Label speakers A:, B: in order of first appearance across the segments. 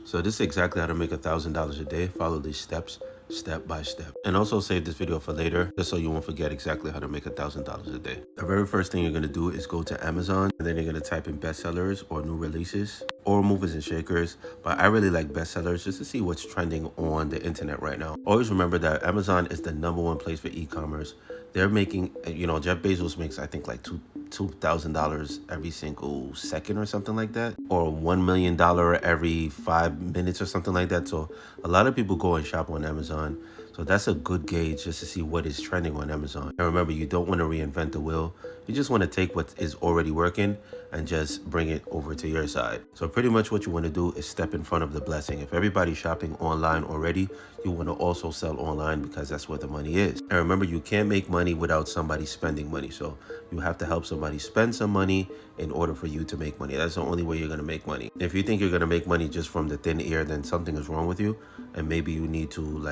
A: So this is exactly how to make $1,000 a day. Follow these steps step by step. And also save this video for later, just so you won't forget exactly how to make $1,000 a day. The very first thing you're gonna do is go to Amazon, and then you're gonna type in bestsellers or new releases or movers and shakers. But I really like bestsellers just to see what's trending on the internet right now. Always remember that Amazon is the #1 place for e-commerce. They're making, Jeff Bezos makes, I think, like $2,000 every single second or something like that, or $1 million every 5 minutes or something like that. So a lot of people go and shop on Amazon. So that's a good gauge just to see what is trending on Amazon. And remember, you don't want to reinvent the wheel. You just want to take what is already working and just bring it over to your side. So pretty much what you want to do is step in front of the blessing. If everybody's shopping online already, you want to also sell online because that's where the money is. And remember, you can't make money without somebody spending money. So you have to help somebody spend some money in order for you to make money. That's the only way you're going to make money. If you think you're going to make money just from the thin air, then something is wrong with you. And maybe you need to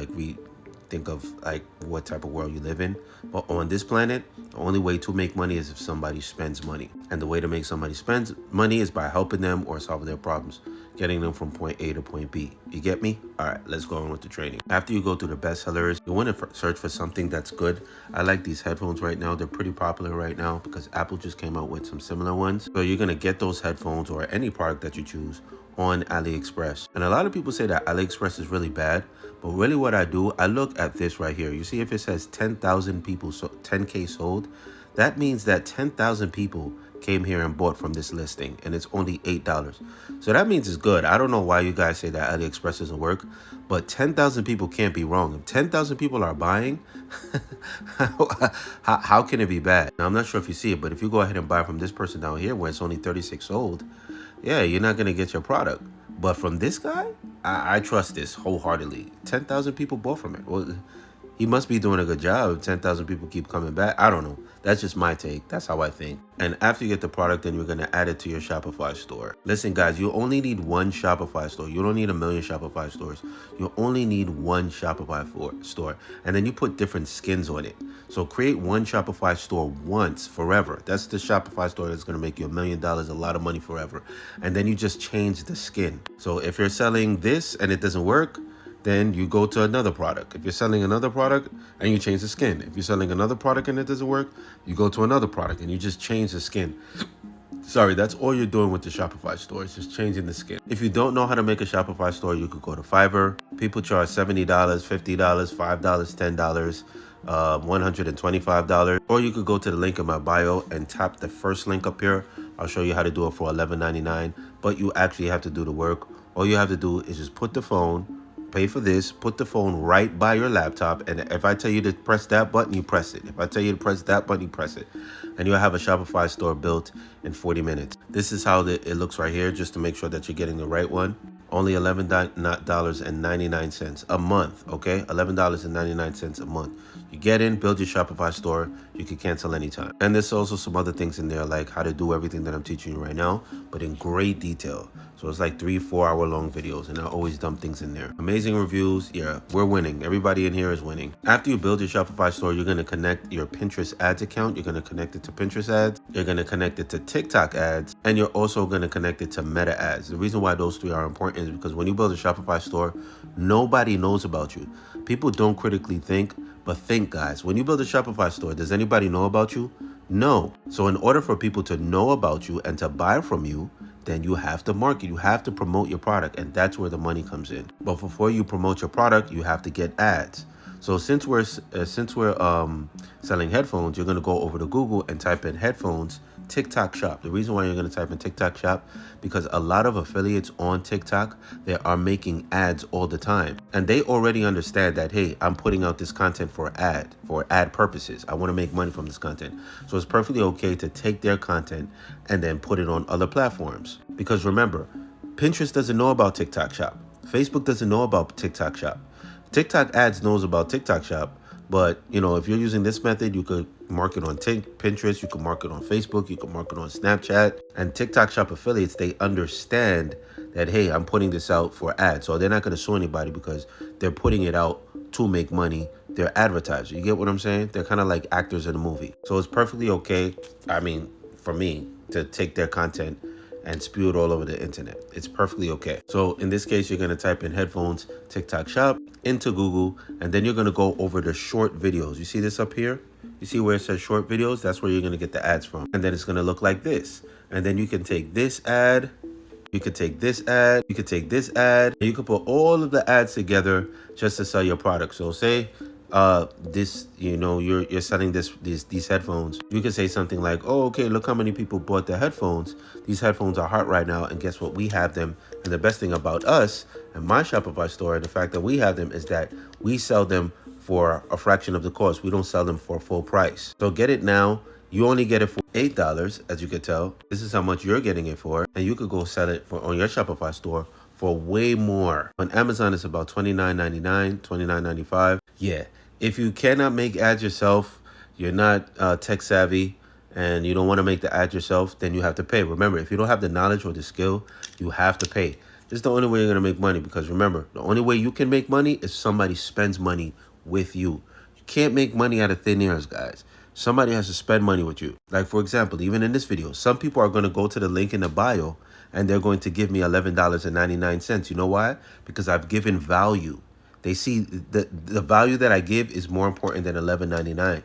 A: think of like what type of world you live in. But on this planet, the only way to make money is if somebody spends money. And the way to make somebody spend money is by helping them or solving their problems, getting them from point A to point B. You get me? All right, let's go on with the training. After you go through the bestsellers, you want to search for something that's good. I like these headphones right now. They're pretty popular right now because Apple just came out with some similar ones. So you're going to get those headphones or any product that you choose on AliExpress. And a lot of people say that AliExpress is really bad, but really what I do, I look at this right here. You see if it says 10,000 people, so 10K sold, that means that 10,000 people came here and bought from this listing, and it's only $8. So that means it's good. I don't know why you guys say that AliExpress doesn't work, but 10,000 people can't be wrong. If 10,000 people are buying, how can it be bad? Now, I'm not sure if you see it, but if you go ahead and buy from this person down here where it's only 36 sold, yeah, you're not going to get your product. But from this guy, I trust this wholeheartedly. 10,000 people bought from it. Well, he must be doing a good job. 10,000 people keep coming back. I don't know. That's just my take. That's how I think. And after you get the product, then you're going to add it to your Shopify store. Listen, guys, you only need one Shopify store. You don't need a million Shopify stores. You only need one Shopify store. And then you put different skins on it. So create one Shopify store once, forever. That's the Shopify store that's going to make you $1 million, a lot of money forever. And then you just change the skin. So if you're selling this and it doesn't work, then you go to another product. If you're selling another product and you change the skin. If you're selling another product and it doesn't work, you go to another product and you just change the skin. Sorry, that's all you're doing with the Shopify store. It's just changing the skin. If you don't know how to make a Shopify store, you could go to Fiverr. People charge $70, $50, $5, $10, $125. Or you could go to the link in my bio and tap the first link up here. I'll show you how to do it for $11.99. But you actually have to do the work. All you have to do is just put the phone, pay for this, put the phone right by your laptop, and if I tell you to press that button, you press it. If I tell you to press that button, you press it. And you'll have a Shopify store built in 40 minutes. This is how it looks right here, just to make sure that you're getting the right one. Only $11.99 a month, okay? $11.99 a month. You get in, build your Shopify store. You can cancel anytime. And there's also some other things in there, like how to do everything that I'm teaching you right now, but in great detail. So it's like 3-4 hour long videos, and I always dump things in there. Amazing reviews. Yeah, we're winning. Everybody in here is winning. After you build your Shopify store, you're going to connect your Pinterest ads account. You're going to connect it to Pinterest ads. You're going to connect it to TikTok ads. And you're also going to connect it to Meta ads. The reason why those three are important is because when you build a Shopify store, nobody knows about you. People don't critically think, but think, guys. When you build a Shopify store, does anybody know about you? No. So in order for people to know about you and to buy from you, then you have to market, you have to promote your product, and that's where the money comes in. But before you promote your product, you have to get ads. So since we're selling headphones, you're gonna go over to Google and type in headphones TikTok shop. The reason why you're going to type in TikTok shop, because a lot of affiliates on TikTok, they are making ads all the time. And they already understand that, hey, I'm putting out this content for ad purposes. I want to make money from this content. So it's perfectly okay to take their content and then put it on other platforms. Because remember, Pinterest doesn't know about TikTok shop. Facebook doesn't know about TikTok shop. TikTok ads knows about TikTok shop. But, if you're using this method, you could market on Pinterest, you can market on Facebook, you can market on Snapchat. And TikTok shop affiliates, they understand that, hey, I'm putting this out for ads. So they're not going to sue anybody because they're putting it out to make money. They're advertisers. You get what I'm saying? They're kind of like actors in a movie. So it's perfectly okay, for me, to take their content and spew it all over the internet. It's perfectly okay. So in this case, you're going to type in headphones TikTok shop into Google, and then you're going to go over the short videos. You see this up here? You see where it says short videos? That's where you're going to get the ads from. And then it's going to look like this. And then you can take this ad, you could take this ad, you could take this ad, and you could put all of the ads together just to sell your product. So say this, you know, you're selling these headphones. You could say something like, oh, okay, look how many people bought the headphones. These headphones are hot right now, and guess what? We have them. And the best thing about us and my Shopify store, the fact that we have them, is that we sell them for a fraction of the cost. We don't sell them for full price. So get it now. You only get it for $8, as you could tell. This is how much you're getting it for, and you could go sell it for on your Shopify store for way more. On Amazon, it's about $29.99, $29.95. Yeah, if you cannot make ads yourself, you're not tech savvy, and you don't want to make the ad yourself, then you have to pay. Remember, if you don't have the knowledge or the skill, you have to pay. This is the only way you're going to make money, because remember, the only way you can make money is somebody spends money with you. You can't make money out of thin air, guys. Somebody has to spend money with you. Like, for example, even in this video, some people are going to go to the link in the bio and they're going to give me $11.99. You know why? Because I've given value. They see the value that I give is more important than $11.99.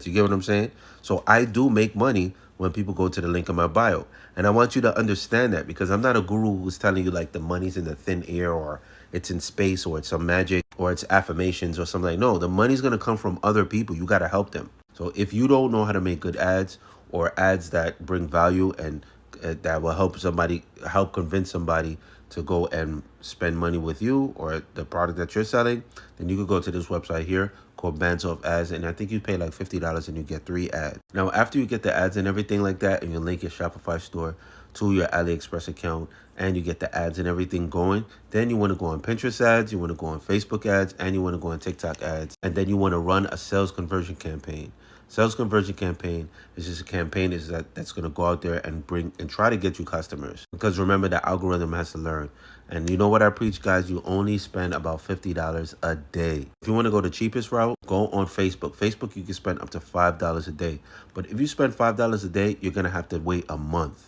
A: You get what I'm saying? So I do make money when people go to the link in my bio. And I want you to understand that, because I'm not a guru who's telling you like the money's in the thin air, or it's in space, or it's some magic, or it's affirmations or something. Like, no, the money's going to come from other people. You got to help them. So if you don't know how to make good ads, or ads that bring value and that will help convince somebody to go and spend money with you or the product that you're selling, then you could go to this website here called Bandsoft Ads, and I think you pay like $50 and you get 3 ads. Now, after you get the ads and everything like that, and you link your Shopify store to your AliExpress account, and you get the ads and everything going, then you want to go on Pinterest ads, you want to go on Facebook ads, and you want to go on TikTok ads, and then you want to run a sales conversion campaign. Sales conversion campaign is just a campaign that's going to go out there and try to get you customers. Because remember, the algorithm has to learn. And you know what I preach, guys? You only spend about $50 a day. If you want to go the cheapest route, go on Facebook. Facebook, you can spend up to $5 a day. But if you spend $5 a day, you're going to have to wait a month.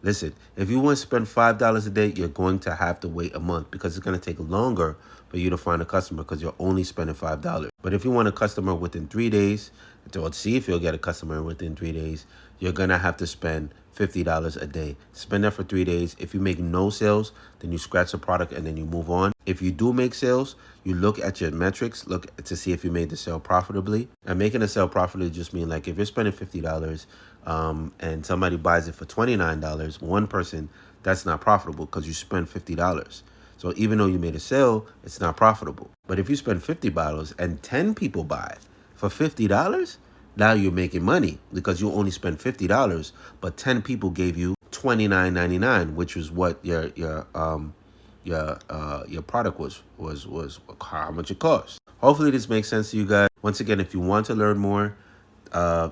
A: Listen, if you want to spend $5 a day, you're going to have to wait a month, because it's going to take longer for you to find a customer, because you're only spending $5. But if you want a customer within 3 days, to see if you'll get a customer within 3 days, you're going to have to spend $50 a day. Spend that for 3 days. If you make no sales, then you scratch the product and then you move on. If you do make sales, you look at your metrics, look to see if you made the sale profitably. And making a sale profitably just means, like, if you're spending $50 and somebody buys it for $29, one person, that's not profitable, because you spend $50. So even though you made a sale, it's not profitable. But if you spend $50 and 10 people buy for $50, now you're making money, because you only spent $50, but 10 people gave you $29.99, which was what your product was how much it cost. Hopefully this makes sense to you guys. Once again, if you want to learn more,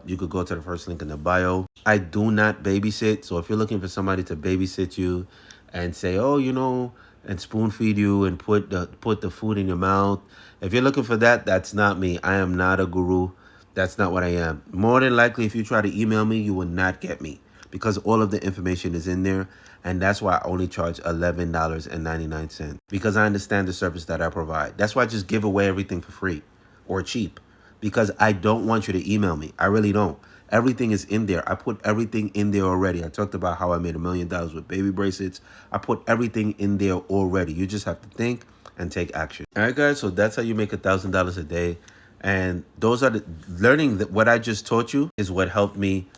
A: you could go to the first link in the bio. I do not babysit, so if you're looking for somebody to babysit you and say, oh, you know, and spoon feed you and put the food in your mouth, if you're looking for that, that's not me. I am not a guru. That's not what I am. More than likely, if you try to email me, you will not get me, because all of the information is in there. And that's why I only charge $11.99, because I understand the service that I provide. That's why I just give away everything for free or cheap, because I don't want you to email me. I really don't. Everything is in there. I put everything in there already. I talked about how I made $1 million with baby bracelets. I put everything in there already. You just have to think and take action. All right, guys. So that's how you make $1,000 a day. And those are learning that what I just taught you is what helped me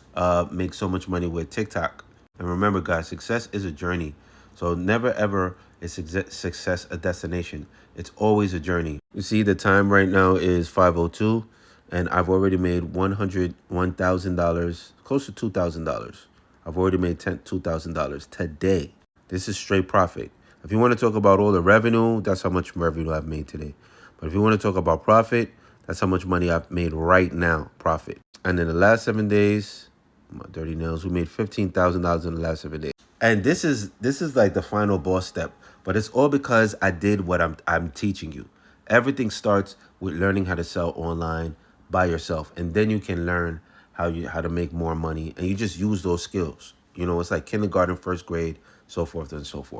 A: make so much money with TikTok. And remember, guys, success is a journey. So never, ever is success a destination. It's always a journey. You see, the time right now is 5:02, and I've already made $101,000, close to $2,000. I've already made $2,000 today. This is straight profit. If you want to talk about all the revenue, that's how much revenue I've made today. But if you want to talk about profit, that's how much money I've made right now, profit. And in the last 7 days, my dirty nails, we made $15,000 in the last 7 days. And this is like the final boss step, but it's all because I did what I'm teaching you. Everything starts with learning how to sell online by yourself, and then you can learn how to make more money, and you just use those skills. You know, it's like kindergarten, first grade, so forth and so forth.